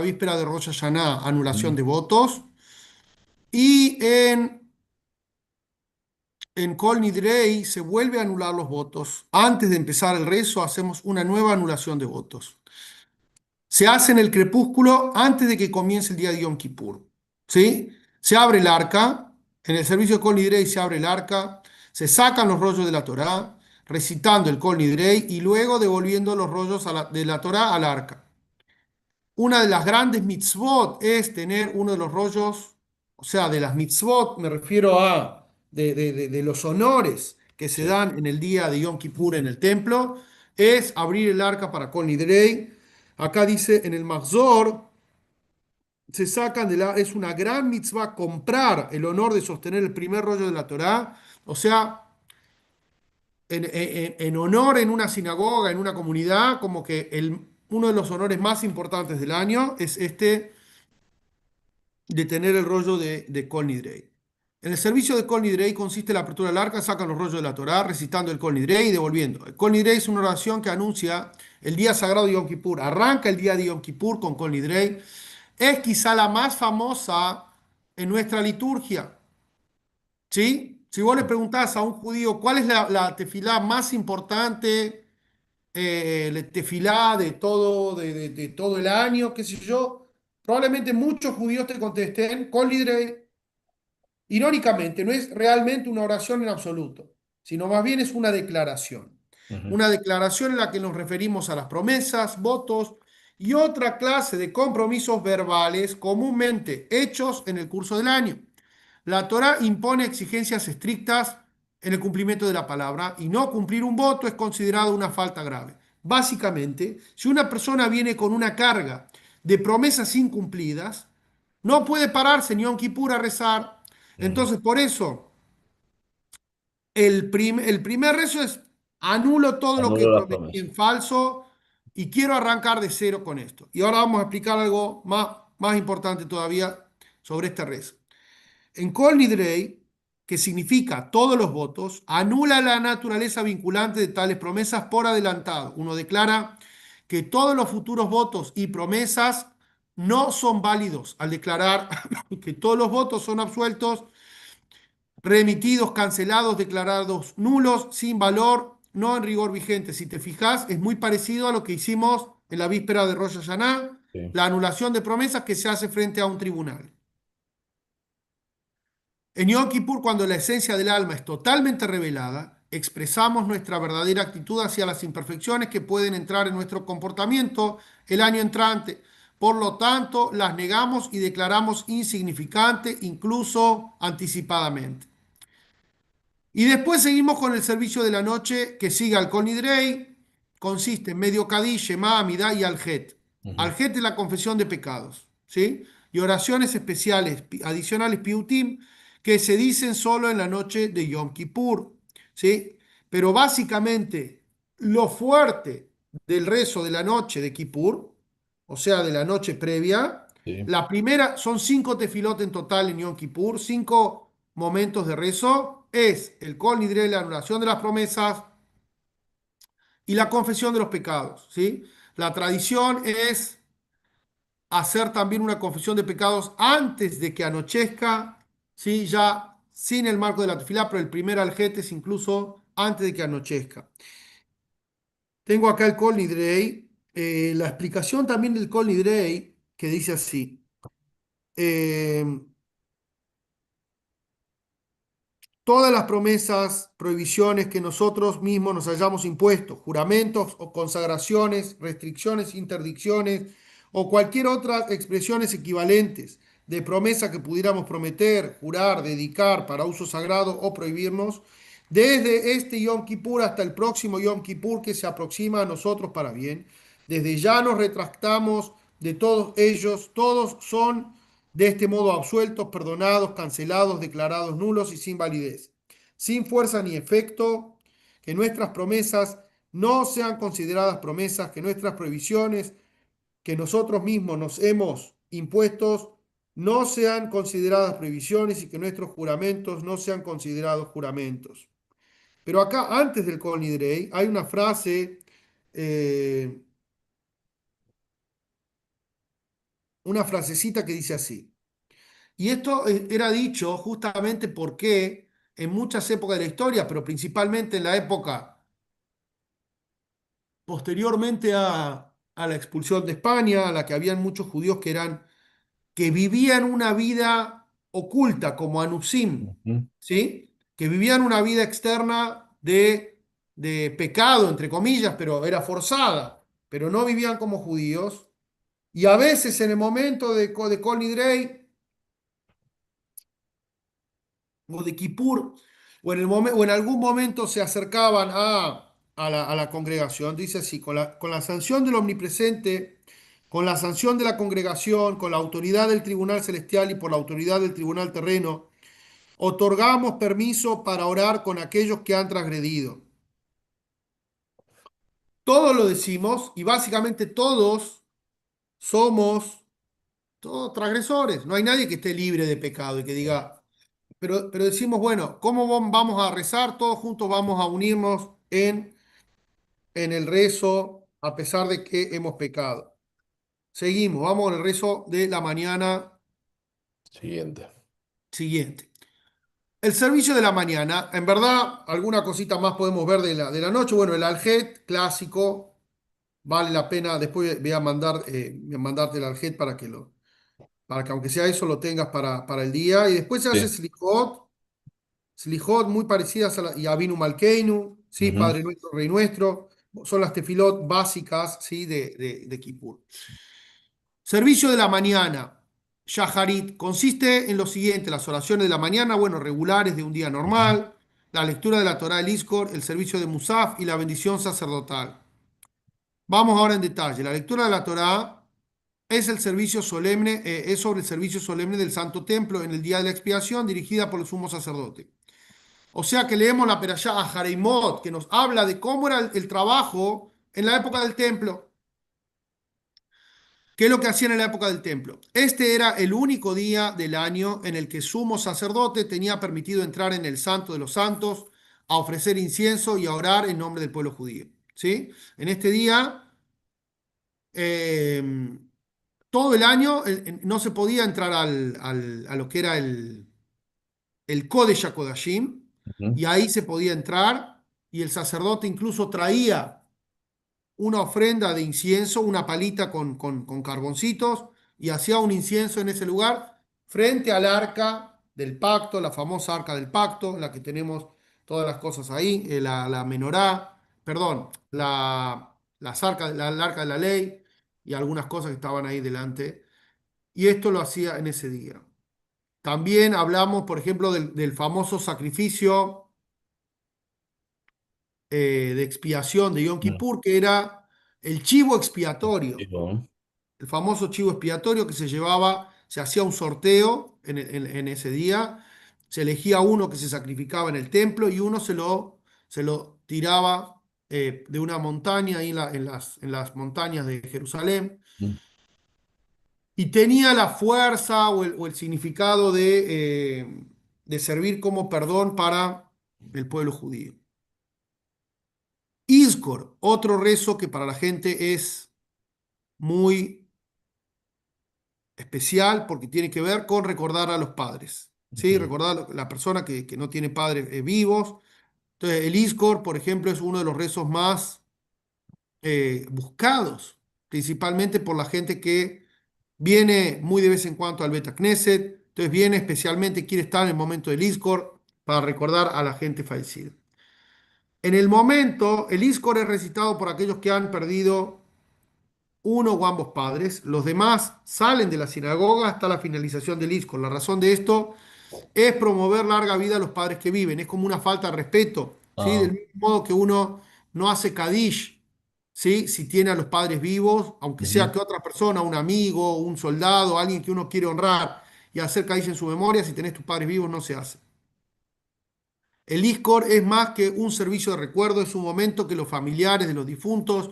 víspera de Rosh Hashanah, anulación Mm. de votos. Y en Kol Nidrei se vuelve a anular los votos. Antes de empezar el rezo, hacemos una nueva anulación de votos. Se hace en el crepúsculo antes de que comience el día de Yom Kippur. ¿Sí? Se abre el arca. En el servicio de Kol Nidrei se abre el arca. Se sacan los rollos de la Torá, recitando el Kol Nidrei y luego devolviendo los rollos de la Torá al arca. Una de las grandes mitzvot es tener uno de los rollos, o sea, de las mitzvot, me refiero a de los honores que se Sí. dan en el día de Yom Kippur en el templo, es abrir el arca para Kol Nidrei. Acá dice en el Mahzor, se sacan es una gran mitzvah comprar el honor de sostener el primer rollo de la Torá, o sea, en honor en una sinagoga, en una comunidad, como que uno de los honores más importantes del año es este de tener el rollo de Kol Nidrei. En el servicio de Kol Nidrei consiste en la apertura del arca, sacan los rollos de la Torá, recitando el Kol Nidrei y devolviendo. El Kol Nidrei es una oración que anuncia el día sagrado de Yom Kippur. Arranca el día de Yom Kippur con Kol Nidrei. Es quizá la más famosa en nuestra liturgia. ¿Sí? Si vos le preguntás a un judío cuál es la tefilá más importante, la tefilá de todo el año, qué sé yo, probablemente muchos judíos te contesten Kol Nidrei. Irónicamente, no es realmente una oración en absoluto, sino más bien es una declaración. Ujú. Una declaración en la que nos referimos a las promesas, votos y otra clase de compromisos verbales comúnmente hechos en el curso del año. La Torá impone exigencias estrictas en el cumplimiento de la palabra y no cumplir un voto es considerado una falta grave. Básicamente, si una persona viene con una carga de promesas incumplidas, no puede pararse ni a Yom Kippur a rezar. Ujú. Entonces, por eso, el primer rezo es anulo todo lo que Anulo la prometí promesa. en falso y quiero arrancar de cero con esto. Y ahora vamos a explicar algo más importante todavía sobre este rezo. En Kol Nidrei, que significa todos los votos, anula la naturaleza vinculante de tales promesas por adelantado. Uno declara que todos los futuros votos y promesas no son válidos al declarar que todos los votos son absueltos, remitidos, cancelados, declarados nulos, sin valor, no en rigor vigente. Si te fijas, es muy parecido a lo que hicimos en la víspera de Rosh Hashanah, Sí. la anulación de promesas que se hace frente a un tribunal. En Yom Kippur, cuando la esencia del alma es totalmente revelada, expresamos nuestra verdadera actitud hacia las imperfecciones que pueden entrar en nuestro comportamiento el año entrante. Por lo tanto, las negamos y declaramos insignificantes, incluso anticipadamente. Y después seguimos con el servicio de la noche que sigue al Conidrei. Consiste en medio Kadish, Shema, Amidá y Aljet. Ujú. Aljet es la confesión de pecados, ¿sí? Y oraciones especiales, adicionales, Piutim, que se dicen solo en la noche de Yom Kippur, ¿sí? Pero básicamente lo fuerte del rezo de la noche de Kippur, o sea, de la noche previa, Sí. la primera son 5 tefilot en total en Yom Kippur, 5 momentos de rezo, es el Kol Nidrei, la anulación de las promesas y la confesión de los pecados, ¿sí? La tradición es hacer también una confesión de pecados antes de que anochezca, ¿sí? Ya sin el marco de la tefilá, pero el primer aljete es incluso antes de que anochezca. Tengo acá el Kol Nidrei, la explicación también del Kol Nidrei, que dice así. eh, Todas las promesas, prohibiciones que nosotros mismos nos hayamos impuesto, juramentos o consagraciones, restricciones, interdicciones o cualquier otra expresiones equivalentes de promesa que pudiéramos prometer, jurar, dedicar para uso sagrado o prohibirnos, desde este Yom Kippur hasta el próximo Yom Kippur que se aproxima a nosotros para bien, desde ya nos retractamos de todos ellos, todos son de este modo absueltos, perdonados, cancelados, declarados nulos y sin validez, sin fuerza ni efecto, que nuestras promesas no sean consideradas promesas, que nuestras prohibiciones que nosotros mismos nos hemos impuestos no sean consideradas prohibiciones y que nuestros juramentos no sean considerados juramentos. Pero acá, antes del Kol Nidrei, hay una frase eh, una frasecita que dice así. Y esto era dicho justamente porque en muchas épocas de la historia, pero principalmente en la época posteriormente a la expulsión de España, a la que habían muchos judíos que vivían una vida oculta, como Anusim, Ujú. ¿sí? Que vivían una vida externa de pecado, entre comillas, pero era forzada, pero no vivían como judíos. Y a veces en el momento de Kol Nidrei o de Kippur, o en algún momento se acercaban a la congregación, dice así, con la sanción del omnipresente, con la sanción de la congregación, con la autoridad del tribunal celestial y por la autoridad del tribunal terreno, otorgamos permiso para orar con aquellos que han transgredido. Todos lo decimos y básicamente todos somos todos transgresores. No hay nadie que esté libre de pecado y que diga, pero decimos, bueno, ¿cómo vamos a rezar? Todos juntos vamos a unirnos en el rezo a pesar de que hemos pecado. Seguimos, vamos con el rezo de la mañana Siguiente. siguiente. El servicio de la mañana, en verdad, alguna cosita más podemos ver de la noche. Bueno, el aljet clásico, vale la pena. Después voy a mandarte el aljet para que aunque sea eso lo tengas para el día. Y después se hace Sí. Slijot muy parecidas y Avinu Malkeinu, ¿sí? Ujú, Padre nuestro, Rey nuestro. Son las tefilot básicas, ¿sí? De Kippur. Servicio de la mañana, Shaharit, consiste en lo siguiente: las oraciones de la mañana, bueno, regulares de un día ujú, normal, la lectura de la Torá del Iskor, el servicio de Musaf y la bendición sacerdotal. Vamos ahora en detalle. La lectura de la Torá es el servicio solemne, es sobre el servicio solemne del Santo Templo en el día de la expiación, dirigida por el sumo sacerdote. O sea que leemos la Perashá a Jareimot, que nos habla de cómo era el trabajo en la época del templo. ¿Qué es lo que hacían en la época del templo? Este era el único día del año en el que sumo sacerdote tenía permitido entrar en el Santo de los Santos a ofrecer incienso y a orar en nombre del pueblo judío. ¿Sí? En este día, eh, todo el año no se podía entrar a lo que era el Kodesh HaKodashim, ujú, y ahí se podía entrar, y el sacerdote incluso traía una ofrenda de incienso, una palita con carboncitos, y hacía un incienso en ese lugar frente al arca del pacto, la famosa arca del pacto, en la que tenemos todas las cosas ahí, la menorá, perdón, el arca de la ley y algunas cosas que estaban ahí delante. Y esto lo hacía en ese día. También hablamos, por ejemplo, del famoso sacrificio de expiación de Yom ujú. Kippur, que era el chivo expiatorio. Digo, El famoso chivo expiatorio que se llevaba, se hacía un sorteo en ese día, se elegía uno que se sacrificaba en el templo y uno se lo tiraba de una montaña ahí en las montañas de Jerusalén, ujú, y tenía la fuerza o el significado de servir como perdón para el pueblo judío. Izcor, otro rezo que para la gente es muy especial porque tiene que ver con recordar a los padres, ¿sí? ujú, Recordar a la persona que no tiene padres vivos. Entonces, el ISCOR, por ejemplo, es uno de los rezos más buscados, principalmente por la gente que viene muy de vez en cuando al Beta Knesset. Entonces, viene especialmente, quiere estar en el momento del ISCOR para recordar a la gente fallecida. En el momento, el ISCOR es recitado por aquellos que han perdido uno o ambos padres. Los demás salen de la sinagoga hasta la finalización del ISCOR. La razón de esto es promover larga vida a los padres que viven. Es como una falta de respeto, ¿sí? Del ah, mismo modo que uno no hace Kadish, ¿sí? Si tiene a los padres vivos, aunque sea ujú, que otra persona, un amigo, un soldado, alguien que uno quiere honrar y hacer Kadish en su memoria, si tenés tus padres vivos, no se hace. El ISCOR es más que un servicio de recuerdo, es un momento que los familiares de los difuntos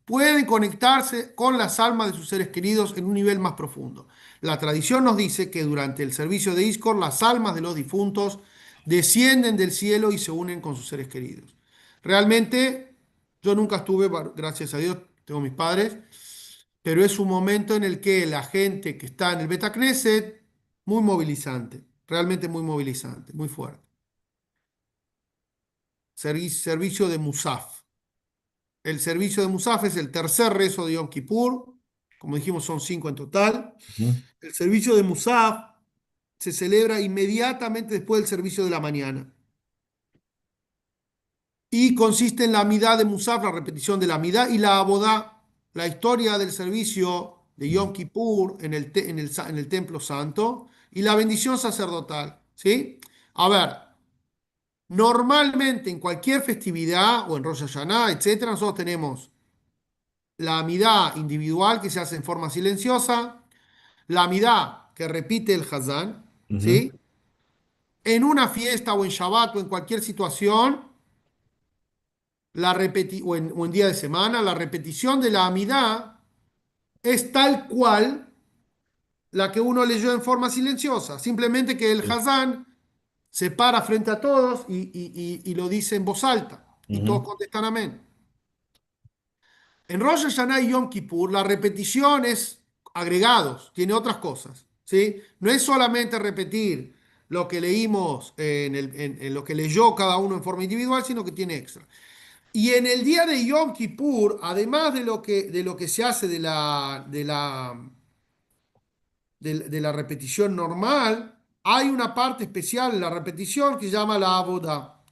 pueden conectarse con las almas de sus seres queridos en un nivel más profundo. La tradición nos dice que durante el servicio de ISCOR las almas de los difuntos descienden del cielo y se unen con sus seres queridos. Realmente yo nunca estuve, gracias a Dios, tengo mis padres, pero es un momento en el que la gente que está en el Beta Knesset, muy movilizante, realmente muy movilizante, muy fuerte. Servicio de Musaf. El servicio de Musaf es el tercer rezo de Yom Kippur, como dijimos son cinco en total. Ujú, El servicio de Musaf se celebra inmediatamente después del servicio de la mañana y consiste en la Amidá de Musaf, la repetición de la Amidá y la Abodá, la historia del servicio de ujú, Yom Kippur en el Templo Santo y la bendición sacerdotal. ¿Sí? A ver, normalmente en cualquier festividad o en Rosh Hashanah, etcétera, nosotros tenemos la Amidá individual que se hace en forma silenciosa, la Amidá que repite el Hazán, ujú, ¿sí? En una fiesta o en Shabbat o en cualquier situación, o en día de semana, la repetición de la Amidá es tal cual la que uno leyó en forma silenciosa, simplemente que el sí, Hazán se para frente a todos y lo dice en voz alta y todos ujú, contestan amén. En Rosh Hashanah y Yom Kippur, la repetición es agregados, tiene otras cosas, ¿sí? No es solamente repetir lo que leímos en lo que leyó cada uno en forma individual, sino que tiene extra. Y en el día de Yom Kippur, además de lo que se hace de la repetición normal, hay una parte especial en la repetición que se llama la abodá.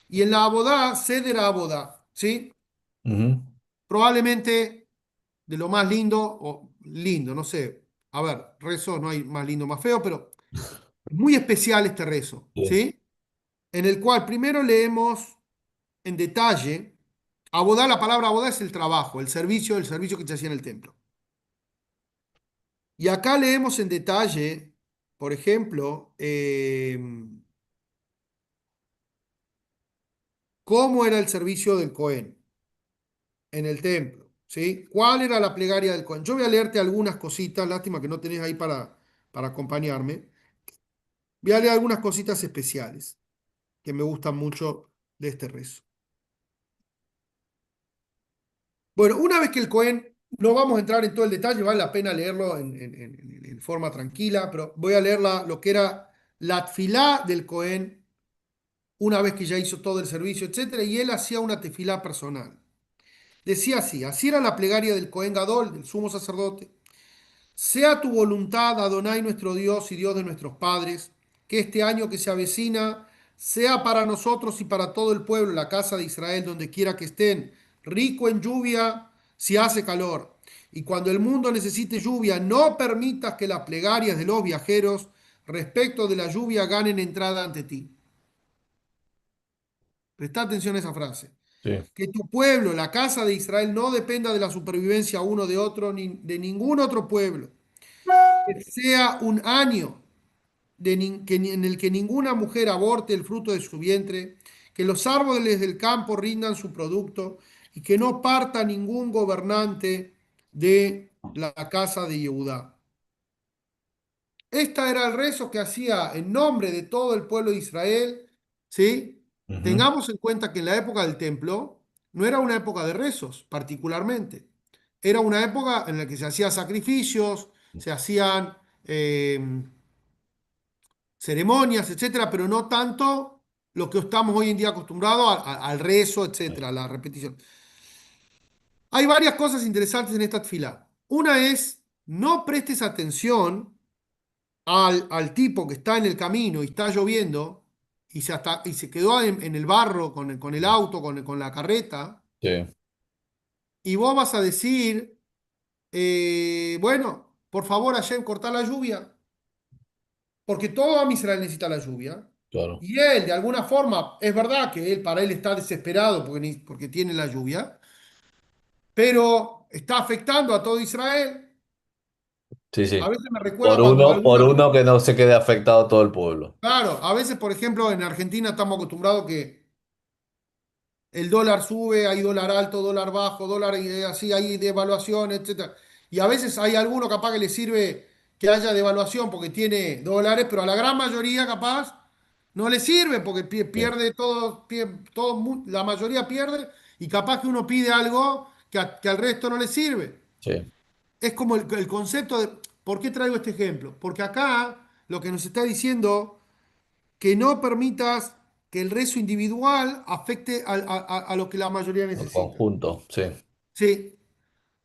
Y en la abodá, ceder a abodá, ¿sí? ujú, Probablemente de lo más lindo, o lindo, no sé. A ver, rezo, no hay más lindo, más feo, pero es muy especial este rezo, sí, ¿sí? En el cual primero leemos en detalle, abodá, la palabra abodá es el trabajo, el servicio que se hacía en el templo. Y acá leemos en detalle, por ejemplo, cómo era el servicio del Cohen en el templo, ¿sí? ¿Cuál era la plegaria del Cohen? Yo voy a leerte algunas cositas, lástima que no tenés ahí para acompañarme. Voy a leer algunas cositas especiales que me gustan mucho de este rezo. Bueno, una vez que el Cohen, no vamos a entrar en todo el detalle, vale la pena leerlo en forma tranquila, pero voy a leer lo que era la tefilá del Cohen una vez que ya hizo todo el servicio, etcétera, y él hacía una tefilá personal. Decía así, así era la plegaria del Cohen Gadol, del sumo sacerdote. Sea tu voluntad, Adonai nuestro Dios y Dios de nuestros padres, que este año que se avecina sea para nosotros y para todo el pueblo, la casa de Israel, donde quiera que estén, rico en lluvia si hace calor. Y cuando el mundo necesite lluvia, no permitas que las plegarias de los viajeros respecto de la lluvia ganen entrada ante ti. Presta atención a esa frase. sí, Que tu pueblo, la casa de Israel, no dependa de la supervivencia uno de otro ni de ningún otro pueblo. Que sea un año en el que ninguna mujer aborte el fruto de su vientre, que los árboles del campo rindan su producto y que no parta ningún gobernante de la casa de Yehudá. Este era el rezo que hacía en nombre de todo el pueblo de Israel, ¿sí? ujú, Tengamos en cuenta que en la época del templo no era una época de rezos particularmente, era una época en la que se hacían sacrificios, se hacían ceremonias, etcétera, pero no tanto lo que estamos hoy en día acostumbrados al rezo, etcétera, a la repetición. Hay varias cosas interesantes en esta fila. Una es, no prestes atención al tipo que está en el camino y está lloviendo y se quedó en el barro con el auto, con la carreta, sí, y vos vas a decir, bueno, por favor, Hashem, cortá la lluvia, porque todo a Israel necesita la lluvia. claro. Y él, de alguna forma, es verdad que para él está desesperado porque tiene la lluvia, pero está afectando a todo Israel. Sí, A sí. veces me recuerda cuando Por alguna, uno que no se quede afectado todo el pueblo. claro, a veces, por ejemplo, en Argentina estamos acostumbrados que el dólar sube, hay dólar alto, dólar bajo, dólar así, hay devaluación, etcétera. Y a veces hay alguno capaz que le sirve que haya devaluación porque tiene dólares, pero a la gran mayoría capaz no le sirve porque Sí, pierde todo, la mayoría pierde y capaz que uno pide algo que al resto no le sirve. sí, es como el concepto de, ¿por qué traigo este ejemplo? Porque acá lo que nos está diciendo que no permitas que el rezo individual afecte a lo que la mayoría El necesita. conjunto, sí. Sí.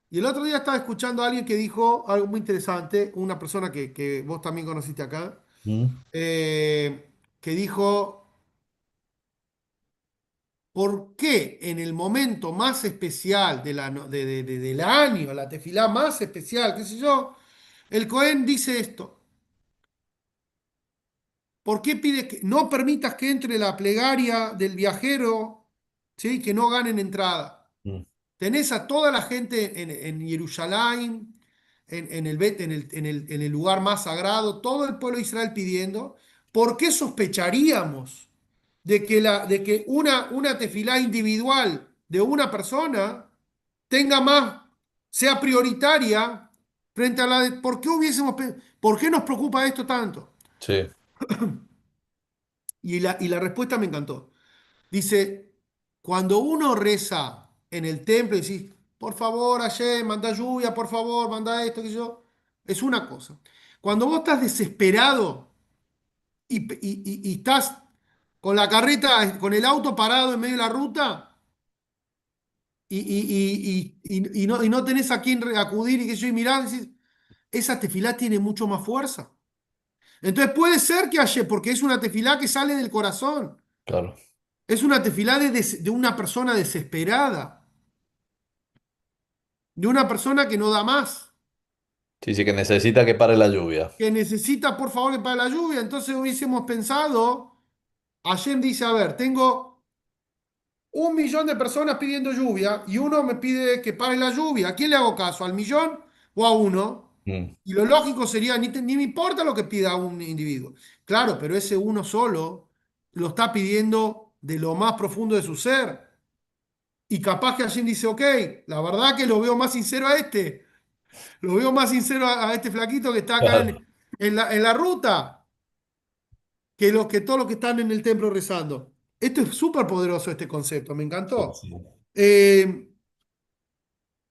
Y el otro día estaba escuchando a alguien que dijo algo muy interesante, una persona que vos también conociste acá, Mm, que dijo, ¿por qué en el momento más especial de la, no- del año, la tefilá más especial, qué sé yo, el Cohen dice esto? ¿Por qué pide que no permitas que entre la plegaria del viajero, ¿sí? Que no ganen entrada? mm, Tenés a toda la gente en Jerusalén, en el lugar más sagrado, todo el pueblo de Israel pidiendo. ¿Por qué sospecharíamos de que una tefilá individual de una persona tenga más, sea prioritaria frente a la de... ¿Por qué nos preocupa esto tanto? sí, Y la respuesta me encantó. Dice, cuando uno reza en el templo y decís, por favor, Hashem, manda lluvia, por favor, manda esto, que yo, es una cosa. Cuando vos estás desesperado y estás con la carreta, con el auto parado en medio de la ruta y no tenés a quién acudir y que yo y mirá, decís, esa tefilá tiene mucho más fuerza. Entonces puede ser que Hashem, porque es una tefilá que sale del corazón, claro. es una tefilá de una persona desesperada, de una persona que no da más, Sí, sí, que necesita que pare la lluvia. que necesita por favor que para la lluvia. Entonces hubiésemos pensado, Hashem dice, a ver, tengo 1 millón de personas pidiendo lluvia y uno me pide que pare la lluvia. ¿A quién le hago caso? ¿Al millón o a uno? Mm, Y lo lógico sería, ni me importa lo que pida un individuo. Claro, pero ese uno solo lo está pidiendo de lo más profundo de su ser. Y capaz que Hashem dice, ok, la verdad que lo veo más sincero a este. Lo veo más sincero a este flaquito que está acá claro. en la ruta que todos los que están en el templo rezando. Esto es súper poderoso, este concepto, me Sí, encantó. sí. Eh,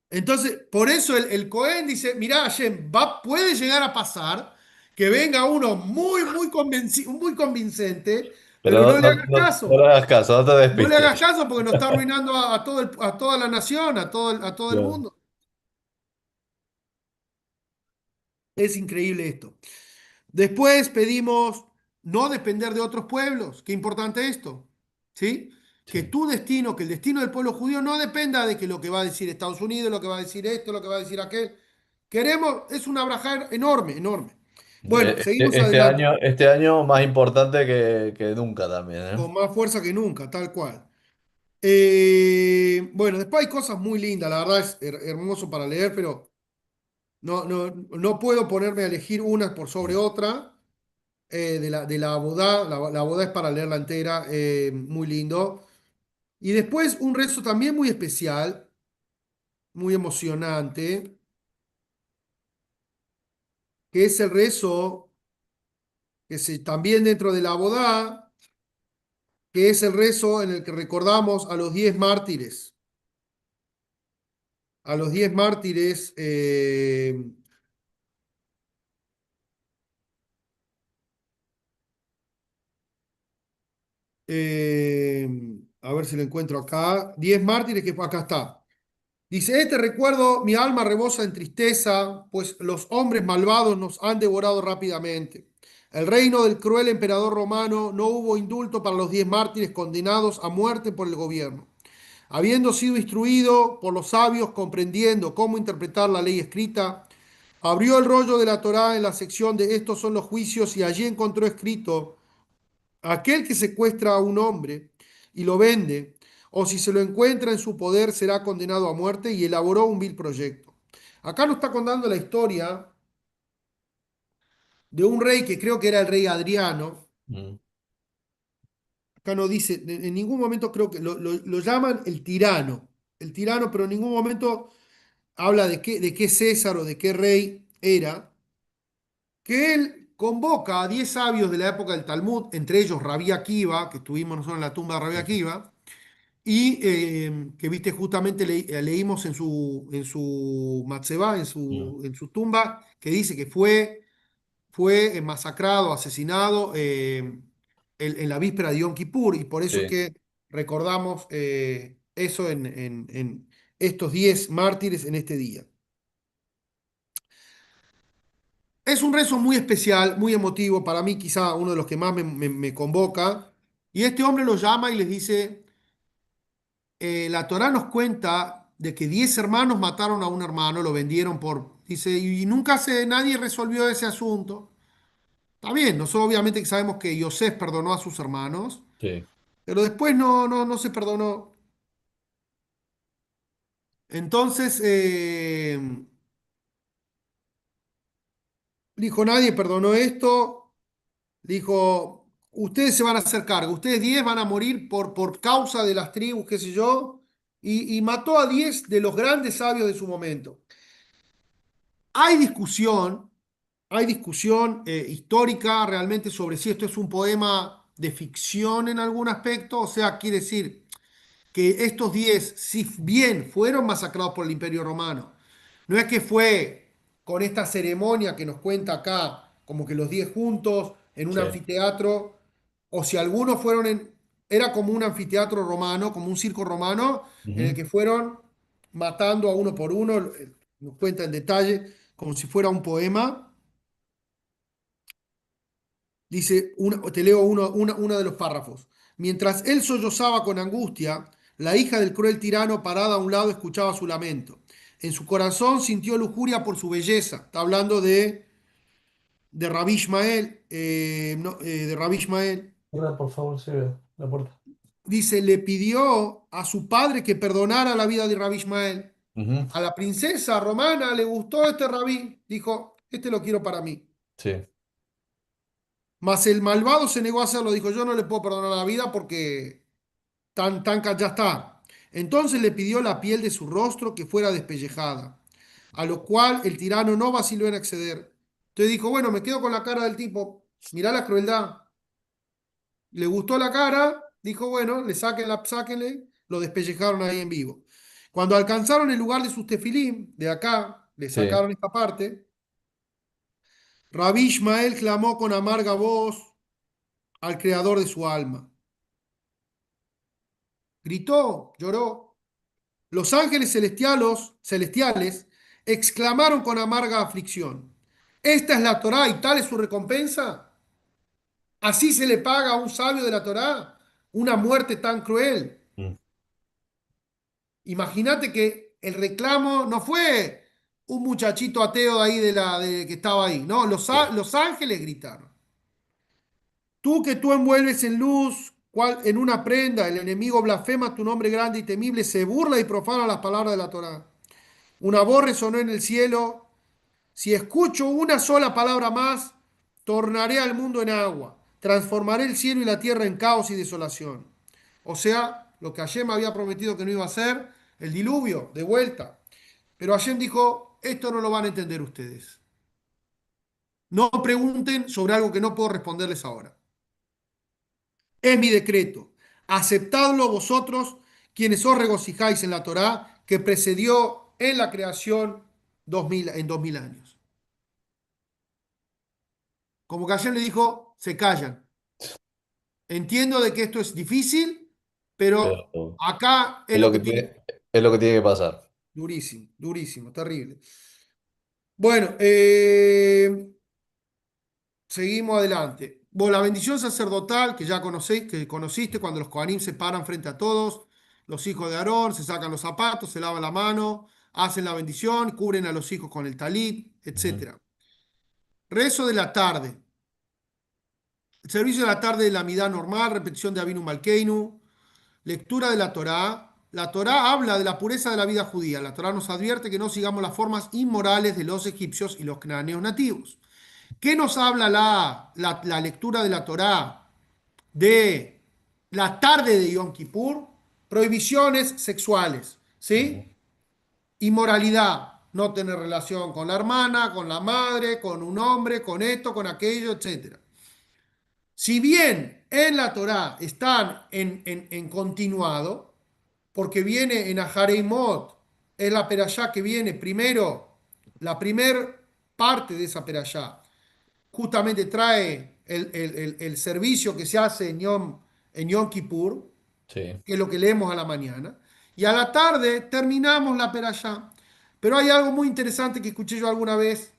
entonces, por eso el Cohen dice, mirá, Hashem, puede llegar a pasar que venga uno muy convincente, Pero pero no, no le no, hagas no le caso. hagas caso, no te No le hagas despistes. caso porque nos está arruinando a toda la nación, a todo el Claro. mundo. Es increíble esto. Después pedimos no depender de otros pueblos. Qué importante esto. ¿Sí? Que Sí. tu destino, que el destino del pueblo judío no dependa de que lo que va a decir Estados Unidos, lo que va a decir esto, lo que va a decir aquel. Queremos, es una braja enorme, enorme. Bueno, seguimos adelante Este año más importante que nunca también, ¿eh? con más fuerza que nunca, tal cual. Bueno, después hay cosas muy lindas, la verdad es hermoso para leer, pero no puedo ponerme a elegir una por sobre otra. De la Abodá. La Abodá es para leerla entera, muy lindo. Y después un rezo también muy especial, muy emocionante, que es el rezo también dentro de la Abodá, que es el rezo en el que recordamos a los 10 mártires. A los 10 mártires, eh, a ver si lo encuentro acá. 10 mártires, que acá está. Dice, este recuerdo, mi alma rebosa en tristeza, pues los hombres malvados nos han devorado rápidamente. El reino del cruel emperador romano no hubo indulto para los 10 mártires condenados a muerte por el gobierno. Habiendo sido instruido por los sabios, comprendiendo cómo interpretar la ley escrita, abrió el rollo de la Torá en la sección de estos son los juicios y allí encontró escrito aquel que secuestra a un hombre y lo vende, o si se lo encuentra en su poder, será condenado a muerte y elaboró un vil proyecto. Acá nos está contando la historia de un rey que creo que era el rey Adriano. Mm, Acá no dice, en ningún momento creo que lo llaman el tirano, pero en ningún momento habla de qué César o de qué rey era, que él convoca a 10 sabios de la época del Talmud, entre ellos Rabí Akiva, que estuvimos nosotros en la tumba de Rabí sí. Akiva, y que viste justamente leímos en su Matzebá, Mm. en su tumba, que dice que fue masacrado, asesinado en la víspera de Yom Kippur, y por eso es Sí, que recordamos eso en estos 10 mártires en este día. Es un rezo muy especial, muy emotivo, para mí quizá uno de los que más me convoca, y este hombre los llama y les dice, la Torá nos cuenta de que 10 hermanos mataron a un hermano, lo vendieron dice, y nunca nadie resolvió ese asunto. Está bien, nosotros obviamente que sabemos que Yosef perdonó a sus hermanos, sí, pero después no se perdonó. Entonces, dijo, nadie perdonó esto, dijo, ustedes se van a hacer cargo, ustedes 10 van a morir por causa de las tribus, qué sé yo, y mató a 10 de los grandes sabios de su momento. Hay discusión, hay discusión histórica realmente sobre si esto es un poema de ficción en algún aspecto, o sea, quiere decir que estos 10, si bien fueron masacrados por el Imperio Romano, no es que fue con esta ceremonia que nos cuenta acá, como que los 10 juntos en un sí. anfiteatro, o si algunos era como un anfiteatro romano, como un circo romano, en el Ujú. que fueron matando a uno por uno, nos cuenta en detalle, como si fuera un poema. Dice, te leo uno de los párrafos. Mientras él sollozaba con angustia, la hija del cruel tirano parada a un lado escuchaba su lamento. En su corazón sintió lujuria por su belleza. Está hablando de Rabí Ishmael. De Rabí Ishmael. Cierra, por favor, sí, la puerta. Dice, le pidió a su padre que perdonara la vida de Rabí Ishmael. Ujú. A la princesa romana le gustó este rabí. Dijo, este lo quiero para mí. Sí, Mas el malvado se negó a hacerlo. Dijo, yo no le puedo perdonar la vida porque ya está. Entonces le pidió la piel de su rostro que fuera despellejada, a lo cual el tirano no vaciló en acceder. Entonces dijo, bueno, me quedo con la cara del tipo, mirá la crueldad. Le gustó la cara, dijo, bueno, sáquenle, lo despellejaron ahí en vivo. Cuando alcanzaron el lugar de sus tefilín, de acá, le sí, sacaron esta parte, Rabí Ishmael clamó con amarga voz al creador de su alma. Gritó, lloró. Los ángeles celestiales exclamaron con amarga aflicción: ¿Esta es la Torá y tal es su recompensa? ¿Así se le paga a un sabio de la Torá una muerte tan cruel? mm, Imagínate que el reclamo no fue un muchachito ateo de ahí que estaba ahí, no, sí, los ángeles gritaron. Tú envuelves en luz, cual en una prenda, el enemigo blasfema tu nombre grande y temible, se burla y profana las palabras de la Torá. Una voz resonó en el cielo: si escucho una sola palabra más, tornaré al mundo en agua, transformaré el cielo y la tierra en caos y desolación. O sea, lo que Hashem había prometido que no iba a hacer, el diluvio, de vuelta. Pero Hashem dijo, esto no lo van a entender ustedes. No pregunten sobre algo que no puedo responderles ahora. Es mi decreto. Aceptadlo vosotros, quienes os regocijáis en la Torá, que precedió en la creación en 2000 años. Como que Hashem le dijo, se callan. Entiendo de que esto es difícil, pero pero acá es es lo lo que que tiene. es lo que tiene que pasar. Durísimo, durísimo, terrible. Bueno, seguimos adelante. Bueno, la bendición sacerdotal que ya conocéis, que conociste cuando los Kohanim se paran frente a todos, los hijos de Aarón, se sacan los zapatos, se lavan la mano, hacen la bendición, cubren a los hijos con el talit, Ujú, etc. Rezo de la tarde. El servicio de la tarde de la midá normal, repetición de Avinu Malkeinu. Lectura de la Torá. La Torá habla de la pureza de la vida judía. La Torá nos advierte que no sigamos las formas inmorales de los egipcios y los cananeos nativos. ¿Qué nos habla la lectura de la Torá de la tarde de Yom Kippur? Prohibiciones sexuales, ujú, ¿sí? Inmoralidad, no tener relación con la hermana, con la madre, con un hombre, con esto, con aquello, etcétera. Si bien en la Torá están en continuado, porque viene en Ahareimot, es la perashá que viene primero, la primer parte de esa perashá, justamente trae el servicio que se hace en Yom Kippur, Sí. que es lo que leemos a la mañana, y a la tarde terminamos la perashá. Pero hay algo muy interesante que escuché yo alguna vez,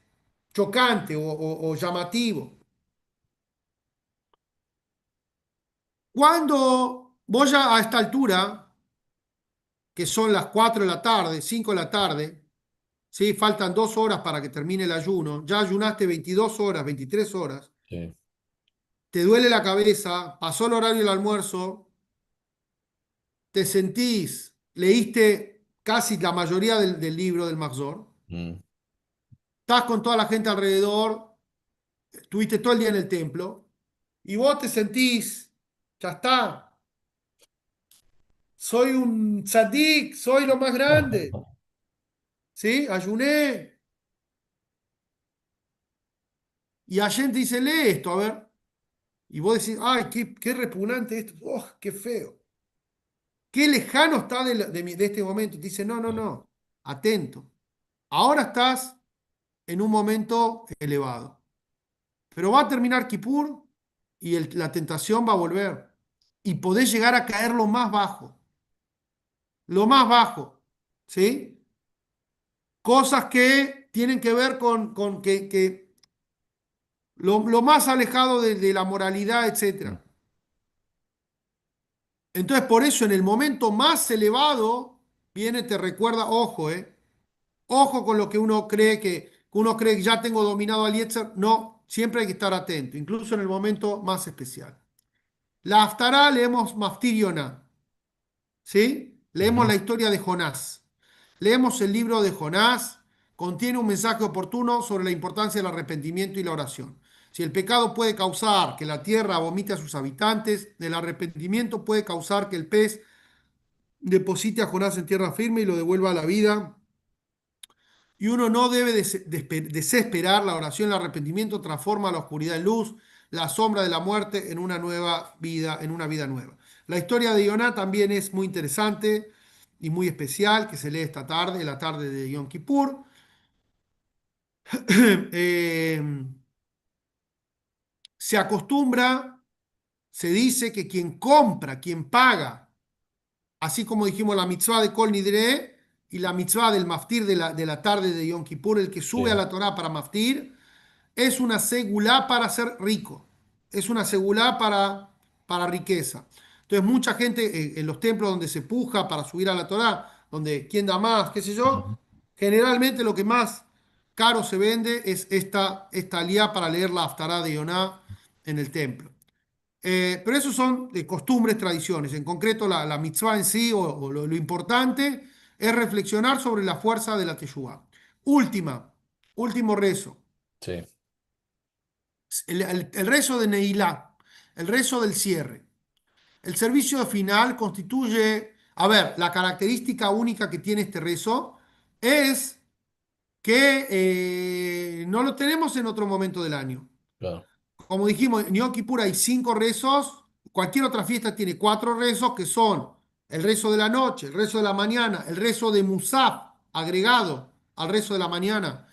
chocante o llamativo. Cuando vos ya a esta altura, que son las 4 de la tarde, 5 de la tarde, ¿sí? Faltan 2 horas para que termine el ayuno, ya ayunaste 22 horas, 23 horas, Sí. te duele la cabeza, pasó el horario del almuerzo, te sentís, leíste casi la mayoría del libro del Maxor, Mm. estás con toda la gente alrededor, estuviste todo el día en el templo, y vos te sentís, ya está, soy un tzadik, soy lo más grande, ¿sí? Ayuné. Y alguien te dice, lee esto, a ver. Y vos decís, ay, qué repugnante esto, oh, qué feo. Qué lejano está de este momento. Te dice, no, no, Sí. no, atento. Ahora estás en un momento elevado. Pero va a terminar Kippur y la tentación va a volver. Y podés llegar a caer lo más bajo. Lo más bajo. ¿Sí? Cosas que tienen que ver con que lo más alejado de la moralidad, Mm. etcétera. Entonces, por eso en el momento más elevado, viene, te recuerda, ojo, ojo con lo que uno cree que ya tengo dominado al Yetzer. No, siempre hay que estar atento, incluso en el momento más especial. La Haftará leemos Maftir Yonah, ¿sí? Leemos Ujú. la historia de Jonás. Leemos el libro de Jonás, contiene un mensaje oportuno sobre la importancia del arrepentimiento y la oración. Si el pecado puede causar que la tierra vomite a sus habitantes, el arrepentimiento puede causar que el pez deposite a Jonás en tierra firme y lo devuelva a la vida. Y uno no debe desesperar. La oración, el arrepentimiento transforma la oscuridad en luz, la sombra de la muerte en una nueva vida, en una vida nueva. La historia de Yoná también es muy interesante y muy especial, que se lee esta tarde, la tarde de Yom Kippur. Eh, Se acostumbra, se dice que quien compra, quien paga, así como dijimos la mitzvah de Kol Nidre y la mitzvah del maftir de la tarde de Yom Kippur, el que sube a Sí. la Torá para maftir, es una segulá para ser rico, es una segulá para riqueza. Entonces, mucha gente en los templos donde se puja para subir a la Torá, donde quién da más, qué sé yo, Ujú. generalmente lo que más caro se vende es esta aliyá para leer la Haftará de Yoná en el templo. Pero esos son de costumbres, tradiciones. En concreto, la mitzvah en sí, o lo importante, es reflexionar sobre la fuerza de la teshuvá. Último rezo. Sí. El rezo de Neilá, el rezo del cierre. El servicio final constituye, a ver, la característica única que tiene este rezo es que no lo tenemos en otro momento del año. Claro. Como dijimos, en Yom Kippur hay 5 rezos, cualquier otra fiesta tiene 4 rezos que son el rezo de la noche, el rezo de la mañana, el rezo de Musaf agregado al rezo de la mañana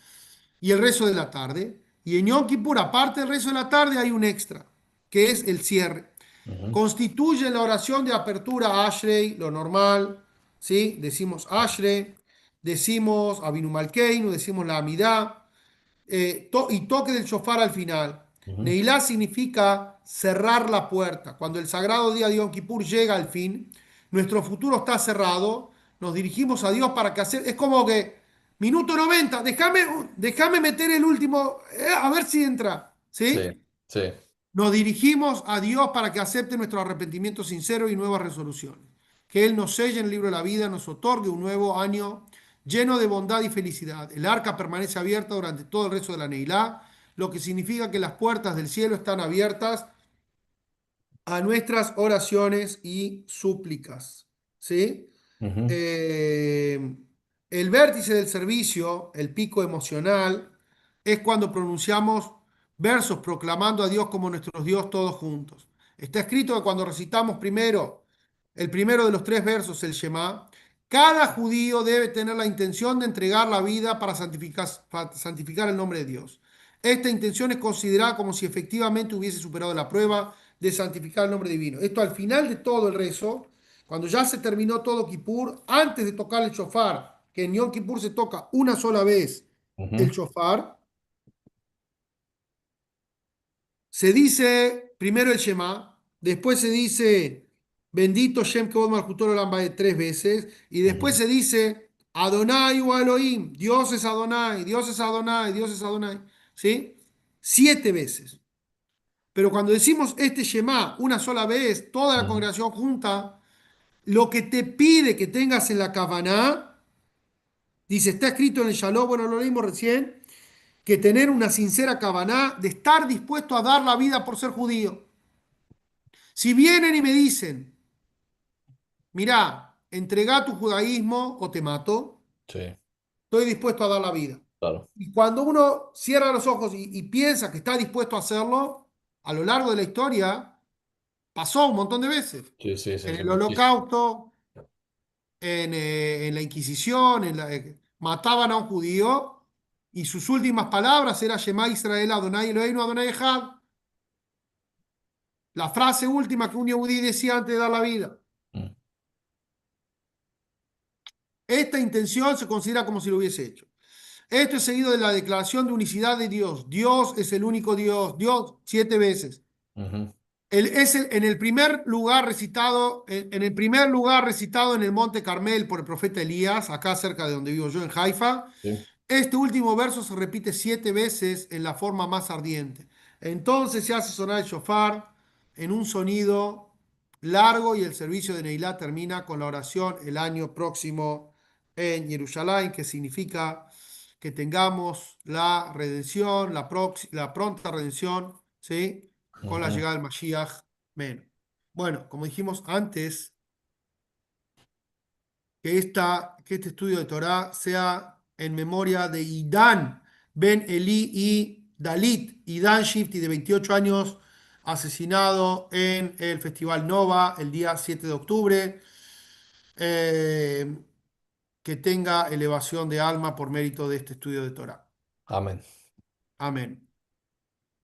y el rezo de la tarde. Y en Yom Kippur, aparte del rezo de la tarde, hay un extra, que es el cierre. Ujú. Constituye la oración de apertura a Ashrei, lo normal, ¿sí? Decimos Ashrei, decimos Abinu Malkeinu, decimos la Amidá, y toque del shofar al final. Ujú. Neilá significa cerrar la puerta. Cuando el sagrado día de Yom Kippur llega al fin, nuestro futuro está cerrado, nos dirigimos a Dios para que hacer. Es como que, minuto 90, déjame meter el último, a ver si entra. Sí. ¿Sí? Sí. Nos dirigimos a Dios para que acepte nuestro arrepentimiento sincero y nuevas resoluciones. Que Él nos selle en el libro de la vida, nos otorgue un nuevo año lleno de bondad y felicidad. El arca permanece abierta durante todo el resto de la Neilá, lo que significa que las puertas del cielo están abiertas a nuestras oraciones y súplicas. ¿Sí? Ujú. Eh, el vértice del servicio, el pico emocional, es cuando pronunciamos versos proclamando a Dios como nuestro Dios todos juntos. Está escrito que cuando recitamos primero el primero de los tres versos, el Shema, cada judío debe tener la intención de entregar la vida para santificar el nombre de Dios. Esta intención es considerada como si efectivamente hubiese superado la prueba de santificar el nombre divino. Esto al final de todo el rezo, cuando ya se terminó todo Kippur, antes de tocar el shofar, que en Yom Kippur se toca una sola vez el Ujú, shofar, se dice primero el Shema, después se dice bendito Shem Kevod Malchutor Olam Vaed tres veces, y después ujú, se dice Adonai o Elohim, Dios es Adonai, Dios es Adonai, Dios es Adonai, ¿sí? Siete veces. Pero cuando decimos este Shema una sola vez, toda la ujú, congregación junta, lo que te pide que tengas en la Kavaná, dice, está escrito en el Shalom, bueno, lo leímos recién, que tener una sincera Kavaná de estar dispuesto a dar la vida por ser judío. Si vienen y me dicen, mirá, entregá tu judaísmo o te mato, sí, estoy dispuesto a dar la vida. claro. Y cuando uno cierra los ojos y piensa que está dispuesto a hacerlo, a lo largo de la historia, pasó un montón de veces. Sí, sí, sí, En sí, el muchísimo. Holocausto, en la Inquisición, mataban a un judío y sus últimas palabras era Shema Israel, Adonai Eloheinu, Adonai Echad. La frase última que un yehudí decía antes de dar la vida. Mm, Esta intención se considera como si lo hubiese hecho. Esto es seguido de la declaración de unicidad de Dios. Dios es el único Dios. Dios siete veces. ujú, En el primer lugar recitado, en el primer lugar recitado en el Monte Carmel por el profeta Elías, acá cerca de donde vivo yo, en Haifa. sí, Este último verso se repite siete veces en la forma más ardiente. Entonces se hace sonar el shofar en un sonido largo y el servicio de Neilá termina con la oración el año próximo en Jerusalén, que significa que tengamos la redención, la pronta redención, ¿sí? Con la ujú, llegada del Mashiach. Amén. Bueno, como dijimos antes, que este estudio de Torah sea en memoria de Idán Ben Eli y Dalit, Idán Shifty, de 28 años, asesinado en el Festival Nova el día 7 de octubre. Eh, que tenga elevación de alma por mérito de este estudio de Torah. amén. Amén.